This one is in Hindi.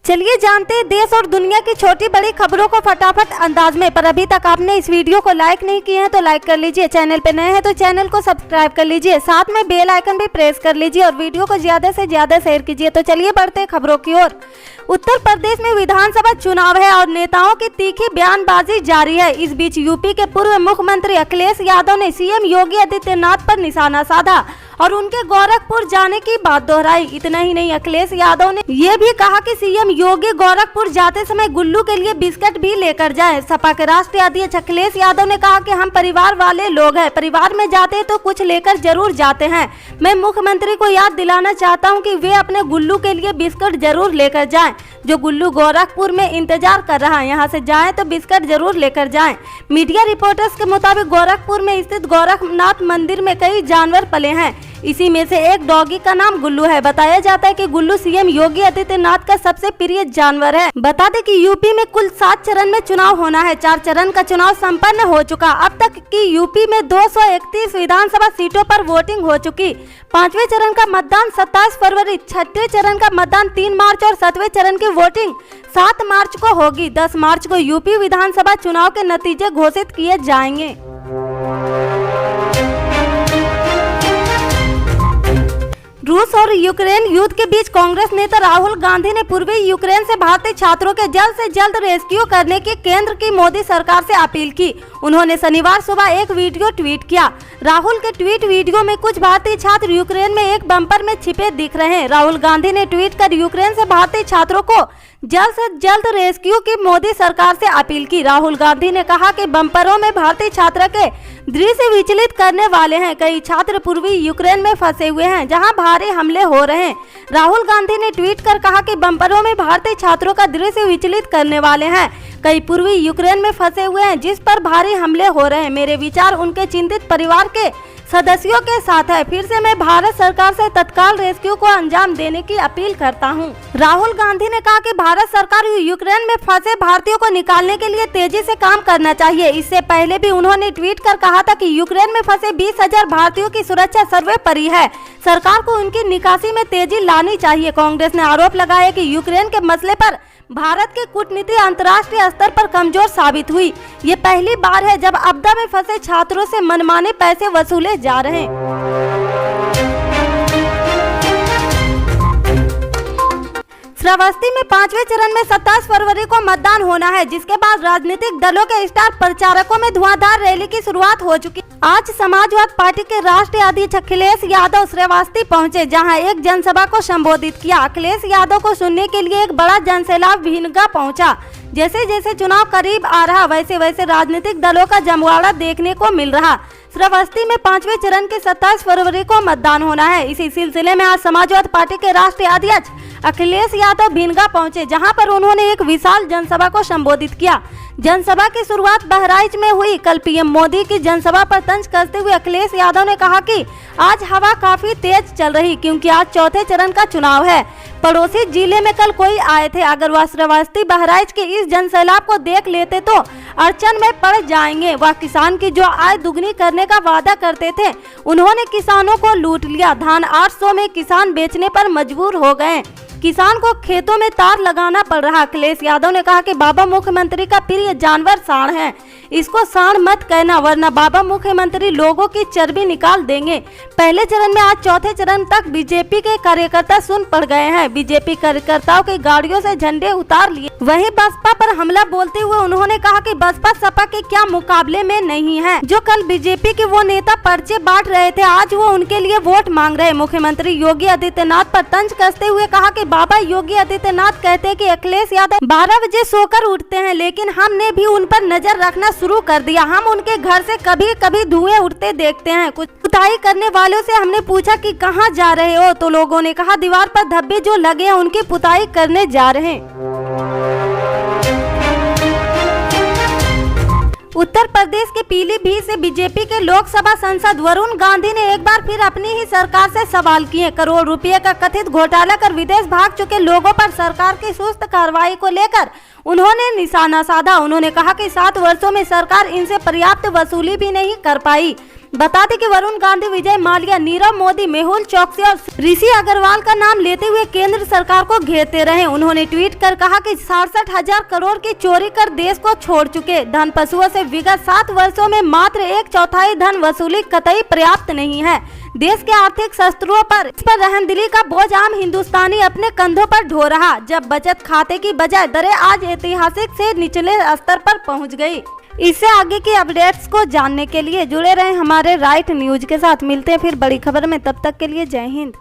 चलिए जानते हैं देश और दुनिया की छोटी बड़ी खबरों को फटाफट अंदाज में। पर अभी तक आपने इस वीडियो को लाइक नहीं किए हैं तो लाइक कर लीजिए, चैनल पे नए हैं तो चैनल को सब्सक्राइब कर लीजिए, साथ में बेल आइकन भी प्रेस कर लीजिए और वीडियो को ज्यादा से ज्यादा शेयर कीजिए। तो चलिए बढ़ते हैं खबरों की ओर। उत्तर प्रदेश में विधानसभा चुनाव है और नेताओं की तीखी बयानबाजी जारी है। इस बीच यूपी के पूर्व मुख्यमंत्री अखिलेश यादव ने सीएम योगी आदित्यनाथ पर निशाना साधा और उनके गोरखपुर जाने की बात दोहराई। इतना ही नहीं, अखिलेश यादव ने ये भी कहा कि सीएम योगी गोरखपुर जाते समय गुल्लू के लिए बिस्किट भी लेकर जाएं। सपा के राष्ट्रीय अध्यक्ष अखिलेश यादव ने कहा कि हम परिवार वाले लोग हैं, परिवार में जाते हैं तो कुछ लेकर जरूर जाते हैं। मैं मुख्यमंत्री को याद दिलाना चाहता हूं कि वे अपने गुल्लू के लिए बिस्किट जरूर लेकर जाएं। जो गुल्लू गोरखपुर में इंतजार कर रहा है, यहाँ से जाएं तो बिस्किट जरूर लेकर जाएं। मीडिया रिपोर्टर्स के मुताबिक गोरखपुर में स्थित गोरखनाथ मंदिर में कई जानवर पले हैं, इसी में से एक डॉगी का नाम गुल्लू है। बताया जाता है कि गुल्लू सीएम योगी आदित्यनाथ का सबसे प्रिय जानवर है। बता दें कि यूपी में कुल 7 चरण में चुनाव होना है। 4 चरण का चुनाव संपन्न हो चुका। अब तक की यूपी में 231 विधानसभा सीटों पर वोटिंग हो चुकी। 5वें चरण का मतदान 27 फरवरी, 6वें चरण का मतदान 3 मार्च और 7वें चरण की वोटिंग 7 मार्च को होगी। 10 मार्च को यूपी विधानसभा चुनाव के नतीजे घोषित किए जाएंगे। रूस और यूक्रेन युद्ध के बीच कांग्रेस नेता राहुल गांधी ने पूर्वी यूक्रेन से भारतीय छात्रों के जल्द से जल्द रेस्क्यू करने की केंद्र की मोदी सरकार से अपील की। उन्होंने शनिवार सुबह एक वीडियो ट्वीट किया। राहुल के ट्वीट वीडियो में कुछ भारतीय छात्र यूक्रेन में एक बम्पर में छिपे दिख रहे हैं। राहुल गांधी ने ट्वीट कर यूक्रेन से भारतीय छात्रों को जल्द से जल्द रेस्क्यू की मोदी सरकार से अपील की। राहुल गांधी ने कहा कि बम्परों में भारतीय छात्र के दृश्य विचलित करने वाले हैं। कई छात्र पूर्वी यूक्रेन में फंसे हुए हैं जहां भारी हमले हो रहे हैं। राहुल गांधी ने ट्वीट कर कहा कि बम्परों में भारतीय छात्रों का दृश्य विचलित करने वाले हैं। कई पूर्वी यूक्रेन में फंसे हुए हैं जिस पर भारी हमले हो रहे हैं। मेरे विचार उनके चिंतित परिवार के सदस्यों के साथ है। फिर से मैं भारत सरकार से तत्काल रेस्क्यू को अंजाम देने की अपील करता हूं। राहुल गांधी ने कहा कि भारत सरकार यूक्रेन में फंसे भारतीयों को निकालने के लिए तेजी से काम करना चाहिए। इससे पहले भी उन्होंने ट्वीट कर कहा था कि यूक्रेन में फंसे 20,000 भारतीयों की सुरक्षा सर्वोपरि है। सरकार को उनकी निकासी में तेजी लानी चाहिए। कांग्रेस ने आरोप लगाया कि यूक्रेन के मसले पर भारत की कूटनीति अंतर्राष्ट्रीय स्तर पर कमजोर साबित हुई। ये पहली बार है जब आपदा में फंसे छात्रों से मनमाने पैसे वसूले जा रहे हैं। श्रावस्ती में 5वें चरण में 27 फरवरी को मतदान होना है, जिसके बाद राजनीतिक दलों के स्टार प्रचारकों में धुआंधार रैली की शुरुआत हो चुकी। आज समाजवादी पार्टी के राष्ट्रीय अध्यक्ष अखिलेश यादव श्रावस्ती पहुंचे, जहां एक जनसभा को संबोधित किया। अखिलेश यादव को सुनने के लिए एक बड़ा जनसैलाब भिनगा पहुंचा। जैसे जैसे चुनाव करीब आ रहा वैसे वैसे राजनीतिक दलों का जमवाड़ा देखने को मिल रहा। श्रावस्ती में 5वें चरण के 27 फरवरी को मतदान होना है। इसी सिलसिले में आज समाजवादी पार्टी के राष्ट्रीय अध्यक्ष अखिलेश यादव भिनगा पहुंचे, जहां पर उन्होंने एक विशाल जनसभा को संबोधित किया। जनसभा की शुरुआत बहराइच में हुई। कल पीएम मोदी की जनसभा पर तंज कसते हुए अखिलेश यादव ने कहा कि आज हवा काफी तेज चल रही, क्योंकि आज 4थे चरण का चुनाव है। पड़ोसी जिले में कल कोई आए थे, अगर वह श्रावस्ती बहराइच के इस जनसैलाब को देख लेते तो अड़चन में पड़ जाएंगे। वह किसान की जो आय दुगनी करने का वादा करते थे, उन्होंने किसानों को लूट लिया। धान 800 में किसान बेचने पर मजबूर हो गए। किसान को खेतों में तार लगाना पड़ रहा। अखिलेश यादव ने कहा कि बाबा मुख्यमंत्री का प्रिय जानवर सांड है, इसको सांड मत कहना वरना बाबा मुख्यमंत्री लोगों की चर्बी निकाल देंगे। पहले चरण में आज 4थे चरण तक बीजेपी के कार्यकर्ता सुन पड़ गए हैं। बीजेपी कार्यकर्ताओं की गाड़ियों से झंडे उतार लिए। वहीं बसपा पर हमला बोलते हुए उन्होंने कहा कि बसपा सपा के क्या मुकाबले में नहीं है। जो कल बीजेपी के वो नेता पर्चे बांट रहे थे, आज वो उनके लिए वोट मांग रहे। मुख्यमंत्री योगी आदित्यनाथ पर तंज कसते हुए कहा कि बाबा योगी आदित्यनाथ कहते हैं कि अखिलेश यादव 12 बजे सोकर उठते हैं, लेकिन हमने भी उन पर नजर रखना शुरू कर दिया। हम उनके घर से कभी कभी धुएं उठते देखते हैं। कुछ पुताई करने वालों से हमने पूछा कि कहां जा रहे हो, तो लोगों ने कहा दीवार पर धब्बे जो लगे हैं उनकी पुताई करने जा रहे हैं। उत्तर प्रदेश के पीलीभीत से बीजेपी के लोकसभा सांसद वरुण गांधी ने एक बार फिर अपनी ही सरकार से सवाल किए। करोड़ रुपए का कथित घोटाला कर विदेश भाग चुके लोगों पर सरकार की सुस्त कार्रवाई को लेकर उन्होंने निशाना साधा। उन्होंने कहा कि 7 वर्षों में सरकार इनसे पर्याप्त वसूली भी नहीं कर पाई। बता दें कि वरुण गांधी, विजय माल्या, नीरव मोदी, मेहुल चौकसी और ऋषि अग्रवाल का नाम लेते हुए केंद्र सरकार को घेरते रहे। उन्होंने ट्वीट कर कहा कि 67,000 करोड़ की चोरी कर देश को छोड़ चुके धन पशुओं से विगत 7 वर्षों में मात्र 1/4 धन वसूली कतई पर्याप्त नहीं है। देश के आर्थिक शस्त्रों पर इस पर रहमदिली का बोझ आम हिंदुस्तानी अपने कंधों पर ढो रहा, जब बचत खाते की बजाय दरें आज ऐतिहासिक से निचले स्तर पर पहुंच गई। इससे आगे की अपडेट्स को जानने के लिए जुड़े रहें हमारे राइट न्यूज के साथ। मिलते हैं फिर बड़ी खबर में, तब तक के लिए जय हिंद।